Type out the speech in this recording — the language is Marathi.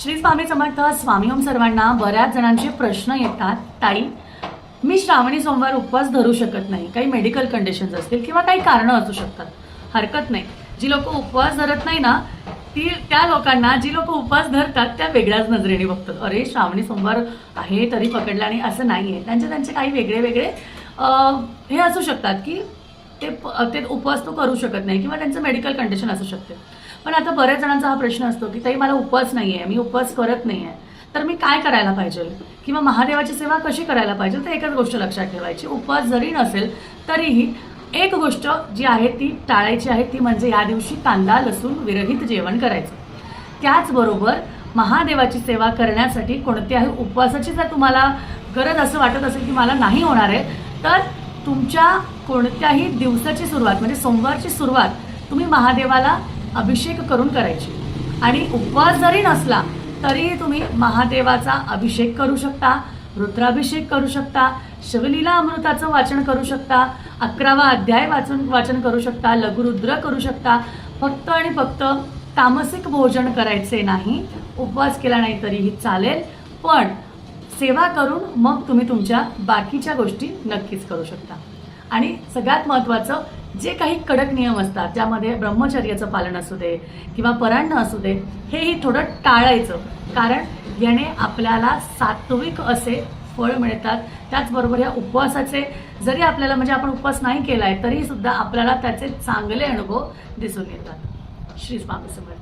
श्री स्वामी समर्थ. स्वामी ओम सर्वांना. बऱ्याच जणांचे प्रश्न येतात, ताई मी श्रावणी सोमवार उपवास धरू शकत नाही, काही मेडिकल कंडिशन्स असतील किंवा काही कारणं असू शकतात. हरकत नाही, जी लोक उपवास धरत नाही ना त्या लोकांना जी लोक उपवास धरतात त्या वेगळ्याच नजरेने बघतात. अरे श्रावणी सोमवार आहे तरी पकडला नाही, असं नाही आहे. त्यांचे काही वेगळे वेगळे हे असू शकतात की ते उपवास तो करू शकत नाही किंवा त्यांचं मेडिकल कंडिशन असू शकते. पण आता बऱ्याच जणांचा हा प्रश्न असतो की ताई मला उपवास नाही आहे, मी उपवास करत नाही आहे, तर मी काय करायला पाहिजे किंवा महादेवाची सेवा कशी करायला पाहिजे. तर एकच गोष्ट लक्षात ठेवायची, उपवास जरी नसेल तरीही एक गोष्ट जी आहे ती टाळायची आहे, ती म्हणजे या दिवशी कांदा लसूण विरहित जेवण करायचं. त्याचबरोबर महादेवाची सेवा करण्यासाठी कोणत्याही उपवासाची जर तुम्हाला गरज असं वाटत असेल की मला नाही होणार आहे, तर तुमच्या कोणत्याही दिवसाची सुरुवात म्हणजे सोमवारची सुरुवात तुम्ही महादेवाला अभिषेक करून करायची. आणि उपवास जरी नसला तरीही तुम्ही महादेवाचा अभिषेक करू शकता, रुद्राभिषेक करू शकता, शिवलीला अमृताचं वाचन करू शकता, 11वा अध्याय वाचन करू शकता, लघुरुद्र करू शकता. फक्त आणि फक्त तामसिक भोजन करायचे नाही. उपवास केला नाही तरीही चालेल, पण सेवा करून मग तुम्ही तुमच्या बाकीच्या गोष्टी नक्कीच करू शकता. आणि सगळ्यात महत्त्वाचं, जे काही कडक नियम असतात ज्यामध्ये ब्रह्मचर्याचं पालन असू दे किंवा परान्न असू दे, हेही थोडं टाळायचं, कारण याने आपल्याला सात्विक असे फळ मिळतात. त्याचबरोबर या उपवासाचे जरी आपल्याला म्हणजे आपण उपवास नाही केलाय तरी सुद्धा आपल्याला त्याचे चांगले अनुभव दिसून येतात. श्री स्वामी समर्थ.